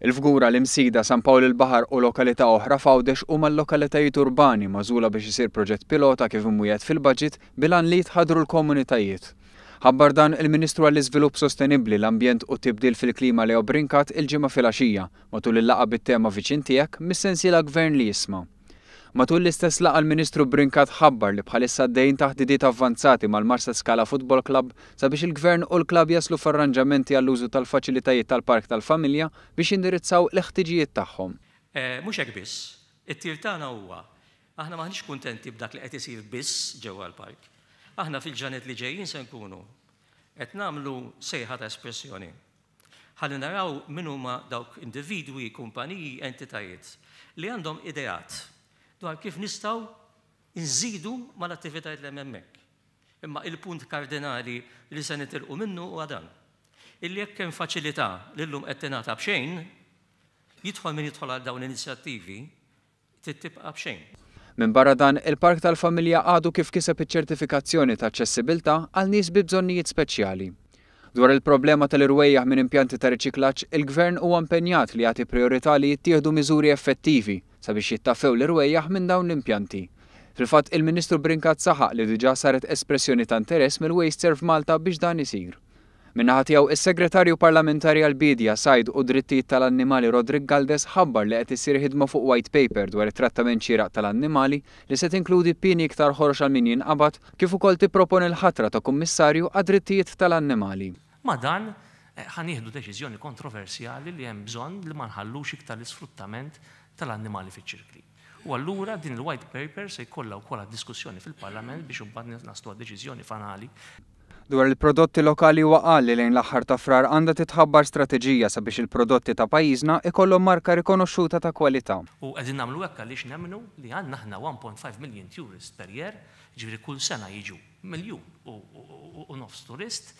Il-Fgura l-Imsida, San Pawl il-Baħar u lokalità oħra f'Għawdex huma l-lokalitajiet urbani magħżula biex isir proġett pilota kif imwiegħed fil-baġit bilan li jitħaddru l-komunitajiet. Ħabbar dan il-Ministru għall-Iżvilupp Sostenibbli, l-Ambjent u Tibdil fil-Klima Leo Brincat il-ġimgħa filgħaxija matul il-laqgħa bit-tema Viċin tiegħek mis-sensiela Gvern li jisma'. Matul l-istess laqgħa l-Ministru Brincat ħabbar li bħalissa għaddejjin taħt ħdidiet avvanzati mal-Marsa Scala Football Club sabiex il-Gvern u l-klabb jaslu f'arranġamenti għall-użu tal-faċilitajiet tal-Park tal-Familja biex jindirizzaw l-ħtiġijiet tagħhom. Mhux hekk biss, it-tir tagħna huwa aħna maħniex kuntenti b'dak li qed isir biss ġewwa l-park. Aħna fil-ġranet li ġejjin se nkunu qed nagħmlu sejħa ta' espressjoni. Ħalli naraw min huma dawk individwi, kumpaniji, entitajiet li għandhom ideat dwar kif nistgħu nżidu mal-attivitajiet li hemm hemmhekk. Imma il-punt kardinali li se nitilqu minnu huwa dan. Illi jekk hemm faċilità li llum qed tingħata b'xejn, jidħol min jidħol għal dawn l-inizjattivi tibqa' b'xejn. Minn barra dan, il-Park tal-Familja għadu kif kiseb iċ-ċertifikazzjoni ta' aċċessibilità għal nies bi bżonnijiet speċjali. Dwar il-problema tal-irwejjaħ minn impjanti ta' riċiklaġġ, il-Gvern huwa impenjat li jagħti priorità li jittieħdu miżuri effettivi sabiex jittaffew l-irwejjaħ minn dawn l-impjanti. Fil-fatt il-Ministru Brincat saħaq li diġà saret espressjoni ta' interess mill-Waste Serve Malta biex dan isir. Min-naħa tiegħu is-Segretarju Parlamentari għall-Bidja, Sajd u Drittijiet tal-Annimali Rodrik Galdes ħabbar li qed isir ħidma fuq white paper dwar it-trattament xieraq tal-annimali li se tinkludi pieni iktar ħorox għal min jinqabad kif ukoll tipproponi l-ħatra ta' kummissarju għad-drittijiet tal-annimali. Ma dan ħanieħdu deċiżjoni kontroversjali li hemm bżonn li ma nħallux iktar l-isfruttament tal-annimali fiċ-ċirkli. U allura din il-white paper se jkollha wkoll diskussjoni fil-Parlament biex imbagħad naslu għad-deċiżjoni finali. Dwar il-prodotti lokali huwa qal li lejn l-aħħar ta' frar għandha titħabbar strateġija sabiex il-prodotti ta' pajjiżna ikollhom marka rikonoxxuta ta' kwalità. U qegħdin nagħmlu hekk għaliex nemmnu li għandna aħna 1.5 million tourists per year, ġifieri kull sena jiġu miljun u nofs turist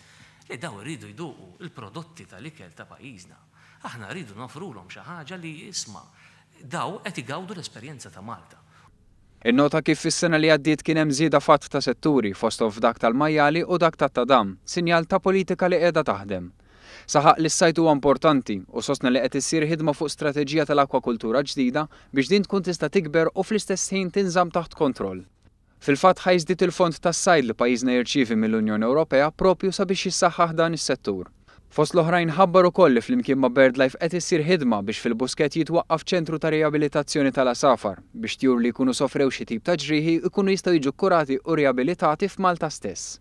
li daw iridu jduqu il-prodotti tal-ikel ta' pajjiżna. Aħna rridu nofrulhom xi ħaġa li isma' daw qed igawdu l-esperjenza ta' Malta. Innota kif fis-sena li għaddiet kien hemm żieda fatt ta' setturi fosthom f'dak tal-majjali u dak tat-tadam, sinjal ta' politika li qiegħda taħdem. Saħaq li s-sajt huwa importanti u sostna li qed issir ħidma fuq strateġija tal-akwakultura ġdida biex din tkun tista' tikber u fl-istess ħin tinżamm taħt kontroll. Fil-fatt ħajżdiet il-fond tas-sajd li pajjiżna jirċievi mill-Unjoni Ewropea propju sabiex jissaħħaħ dan is-settur. Fost l-oħrajn ħabbar ukoll li flimkien ma' BirdLife qed issir ħidma biex fil-Busket jitwaqqaf ċentru ta' riabilitazzjoni tal-asafar biex tjur li jkunu sofrew xi tip ta' ġrieħi jkunu jistgħu jiġu kkurati u riabilitati f'Malta stess.